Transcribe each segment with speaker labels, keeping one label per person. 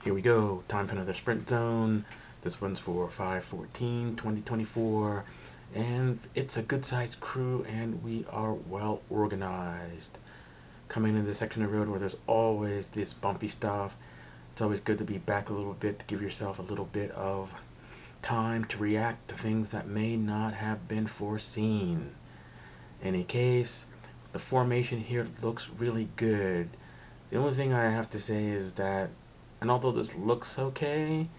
Speaker 1: Here we go. Time for another sprint zone. This one's for 5/14/2024. And it's a good sized crew and we are well organized. Coming into the section of the road where there's always this bumpy stuff. It's always good to be back a little bit to give yourself a little bit of time to react to things that may not have been foreseen. In any case, the formation here looks really good. The only thing I have to say is that, and although this looks okay,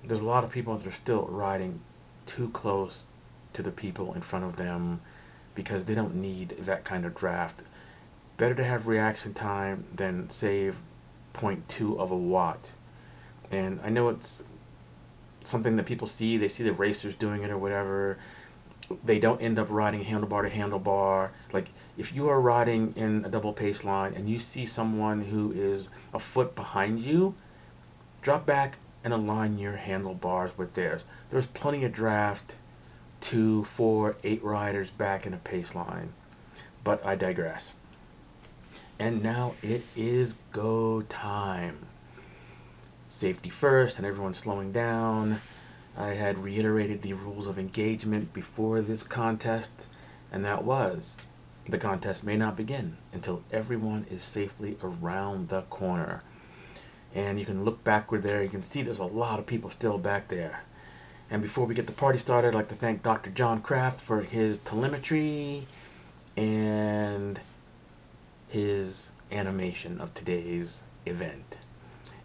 Speaker 1: there's a lot of people that are still riding too close to the people in front of them because they don't need that kind of draft. Better to have reaction time than save 0.2 of a watt. And I know it's something that people see. They see the racers doing it or whatever. They don't end up riding handlebar to handlebar. Like, if you are riding in a double pace line and you see someone who is a foot behind you, drop back and align your handlebars with theirs. There's plenty of draft 2, 4, 8 riders back in a pace line. But I digress. And now it is go time. Safety first, and everyone's slowing down. I had reiterated the rules of engagement before this contest, and that was, the contest may not begin until everyone is safely around the corner. And you can look backward there, you can see there's a lot of people still back there. And before we get the party started, I'd like to thank Dr. John Kraft for his telemetry and his animation of today's event.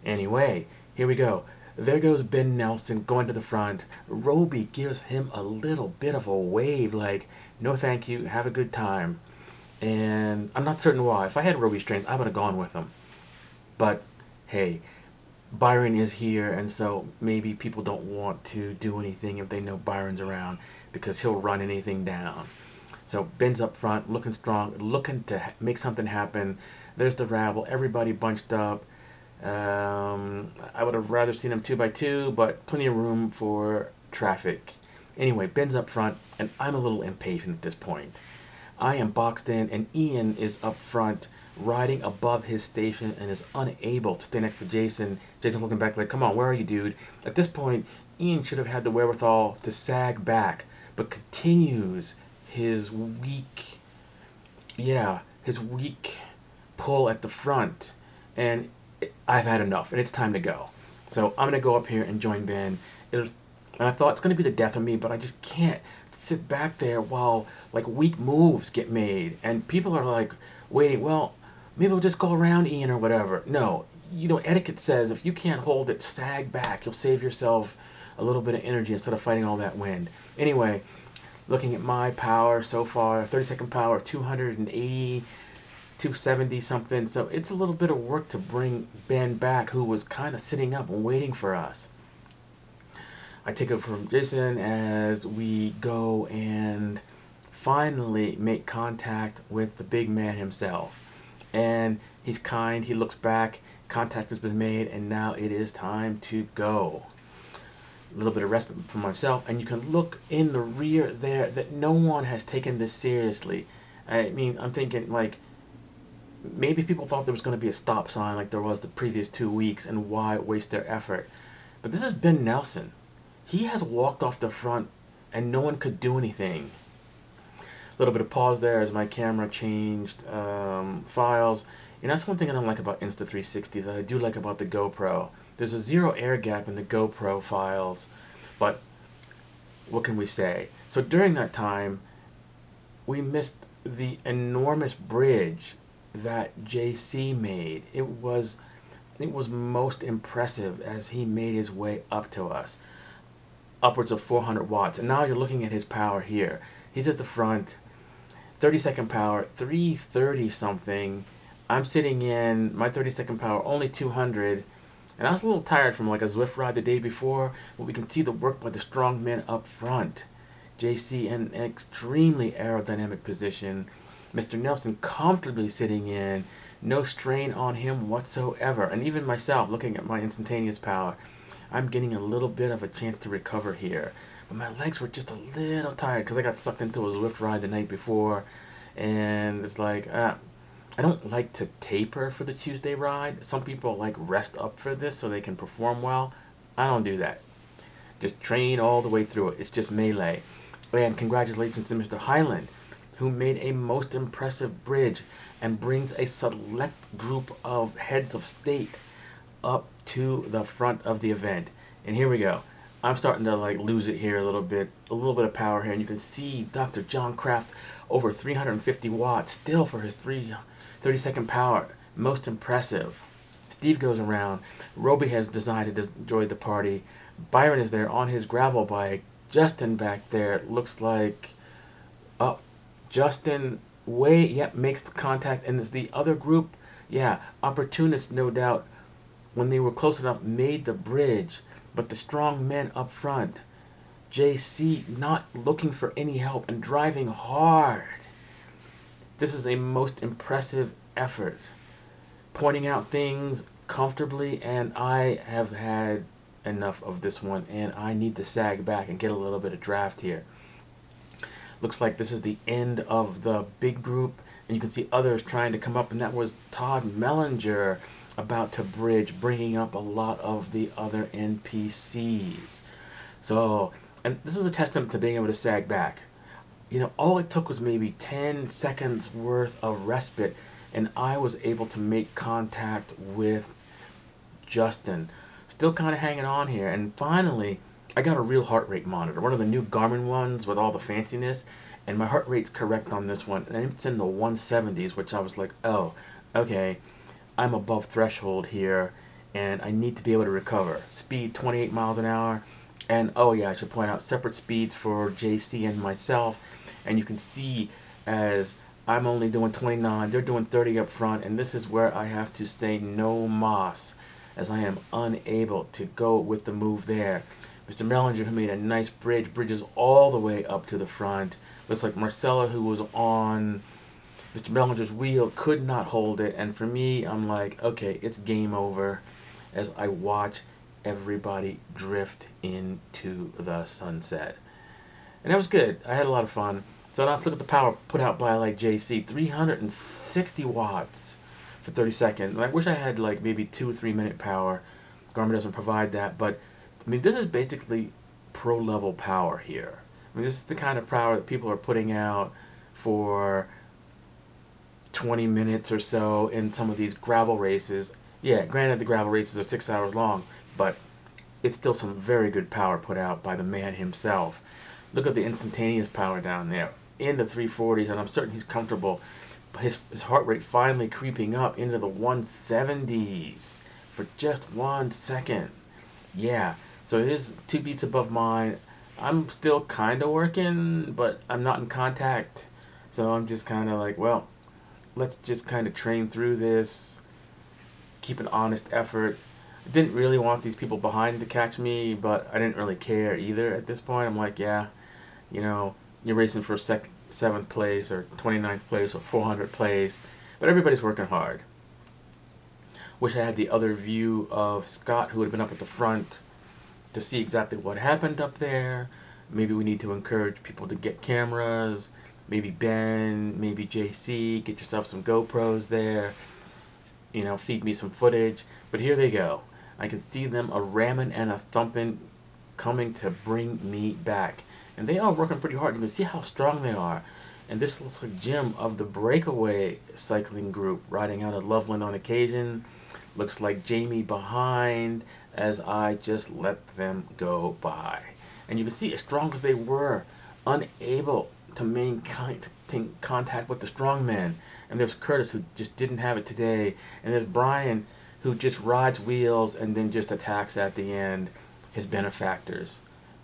Speaker 1: Anyway, here we go. There goes Ben Nelson going to the front. Roby gives him a little bit of a wave like, no thank you, have a good time. And I'm not certain why. If I had Roby's strength, I would have gone with him. But hey, Byron is here, and so maybe people don't want to do anything if they know Byron's around because he'll run anything down. So Ben's up front, looking strong, looking to make something happen. There's the rabble, everybody bunched up. I would have rather seen him 2x2, but plenty of room for traffic. Anyway, Ben's up front, and I'm a little impatient at this point. I am boxed in, and Ian is up front, riding above his station, and is unable to stay next to Jason. Jason's looking back like, come on, where are you, dude? At this point, Ian should have had the wherewithal to sag back, but continues his weak pull at the front. And I've had enough, and it's time to go. So I'm gonna go up here and join Ben. And I thought it's gonna be the death of me, but I just can't sit back there while like weak moves get made, and people are like waiting. Well, maybe we'll just go around Ian or whatever. No, you know, etiquette says if you can't hold it, sag back. You'll save yourself a little bit of energy instead of fighting all that wind. Anyway, looking at my power so far, 30-second power, 280. 270 something, so it's a little bit of work to bring Ben back, who was kind of sitting up and waiting for us. I take it from Jason as we go and finally make contact with the big man himself. And he's kind, he looks back, contact has been made, and now it is time to go. A little bit of respite for myself, and you can look in the rear there that no one has taken this seriously. I mean, I'm thinking like, maybe people thought there was going to be a stop sign like there was the previous 2 weeks, and why waste their effort? But this is Ben Nelson. He has walked off the front and no one could do anything. A little bit of pause there as my camera changed files. And that's one thing I don't like about Insta360 that I do like about the GoPro. There's a zero air gap in the GoPro files, but what can we say? So during that time, we missed the enormous bridge that JC made. It was most impressive as he made his way up to us, upwards of 400 watts. And now you're looking at his power here. He's at the front, 30-second power, 330 something. I'm sitting in my 30-second power, only 200. And I was a little tired from like a Zwift ride the day before, but we can see the work by the strong men up front. JC in an extremely aerodynamic position. Mr. Nelson comfortably sitting in, no strain on him whatsoever. And even myself, looking at my instantaneous power, I'm getting a little bit of a chance to recover here. But my legs were just a little tired because I got sucked into a Zwift ride the night before. And it's like, I don't like to taper for the Tuesday ride. Some people like rest up for this so they can perform well. I don't do that. Just train all the way through it. It's just melee. And congratulations to Mr. Highland, who made a most impressive bridge and brings a select group of heads of state up to the front of the event. And here we go. I'm starting to like lose it here a little bit of power here, and you can see Dr. John Kraft over 350 watts still for his 30-second power. Most impressive. Steve goes around. Roby has decided to enjoy the party. Byron is there on his gravel bike. Justin back there looks like, oh, Justin makes the contact, and it's the other group. Yeah, opportunists, no doubt, when they were close enough, made the bridge. But the strong men up front, JC not looking for any help and driving hard. This is a most impressive effort. Pointing out things comfortably, and I have had enough of this one, and I need to sag back and get a little bit of draft here. Looks like this is the end of the big group, and you can see others trying to come up, and that was Todd Mellinger about to bridge, bringing up a lot of the other NPCs. So, and this is a testament to being able to sag back. You know, all it took was maybe 10 seconds worth of respite, and I was able to make contact with Justin. Still kind of hanging on here, and finally I got a real heart rate monitor, one of the new Garmin ones with all the fanciness, and my heart rate's correct on this one, and it's in the 170s, which I was like, oh, okay, I'm above threshold here, and I need to be able to recover. Speed 28 miles an hour, and oh yeah, I should point out separate speeds for JC and myself, and you can see as I'm only doing 29, they're doing 30 up front, and this is where I have to say no mas, as I am unable to go with the move there. Mr. Mellinger, who made a nice bridge, bridges all the way up to the front. Looks like Marcella, who was on Mr. Mellinger's wheel, could not hold it. And for me, I'm like, okay, it's game over as I watch everybody drift into the sunset. And that was good. I had a lot of fun. So now let's look at the power put out by like JC. 360 watts for 30 seconds. And I wish I had like maybe 2 or 3 minute power. Garmin doesn't provide that, but I mean, this is basically pro level power here. I mean, this is the kind of power that people are putting out for 20 minutes or so in some of these gravel races. Yeah, granted the gravel races are 6 hours long, but it's still some very good power put out by the man himself. Look at the instantaneous power down there in the 340s, and I'm certain he's comfortable. His heart rate finally creeping up into the 170s for just 1 second. Yeah, so it is 2 beats above mine. I'm still kind of working, but I'm not in contact. So I'm just kind of like, well, let's just kind of train through this, keep an honest effort. I didn't really want these people behind to catch me, but I didn't really care either at this point. I'm like, yeah, you know, you're racing for 7th place or 29th place or 400th place, but everybody's working hard. Wish I had the other view of Scott, who had been up at the front, to see exactly what happened up there. Maybe we need to encourage people to get cameras. Maybe Ben, maybe JC, get yourself some GoPros there. You know, feed me some footage. But here they go. I can see them a ramming and a thumping, coming to bring me back. And they are working pretty hard. You can see how strong they are. And this looks like Jim of the breakaway cycling group riding out of Loveland on occasion. Looks like Jamie behind as I just let them go by. And you can see, as strong as they were, unable to maintain contact with the strongman. And there's Curtis, who just didn't have it today. And there's Brian, who just rides wheels and then just attacks at the end, his benefactors.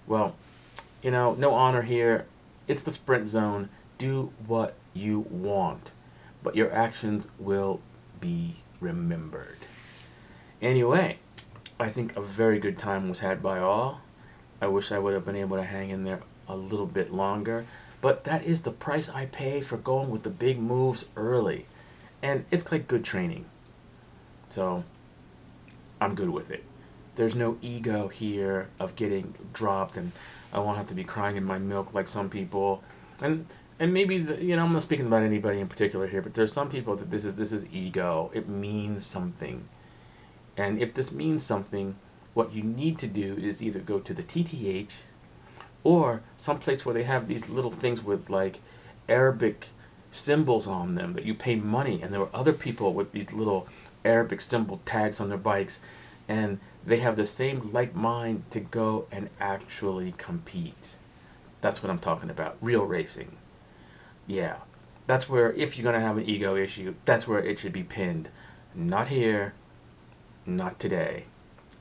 Speaker 1: Well, you know, no honor here. It's the sprint zone. Do what you want, but your actions will be remembered. Anyway, I think a very good time was had by all. I wish I would have been able to hang in there a little bit longer, but that is the price I pay for going with the big moves early. And it's like good training. So I'm good with it. There's no ego here of getting dropped and I won't have to be crying in my milk like some people. And And maybe you know, I'm not speaking about anybody in particular here, but there's some people that this is ego. It means something. And if this means something, what you need to do is either go to the TTH or someplace where they have these little things with like Arabic symbols on them that you pay money, and there were other people with these little Arabic symbol tags on their bikes, and they have the same like mind to go and actually compete. That's what I'm talking about. Real racing. Yeah. That's where, if you're going to have an ego issue, that's where it should be pinned. Not here, not today.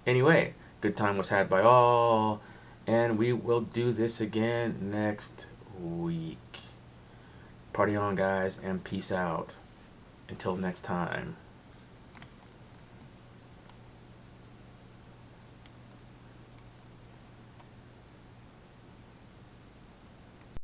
Speaker 1: Anyway, good time was had by all, and we will do this again next week. Party on, guys, and peace out. Until next time.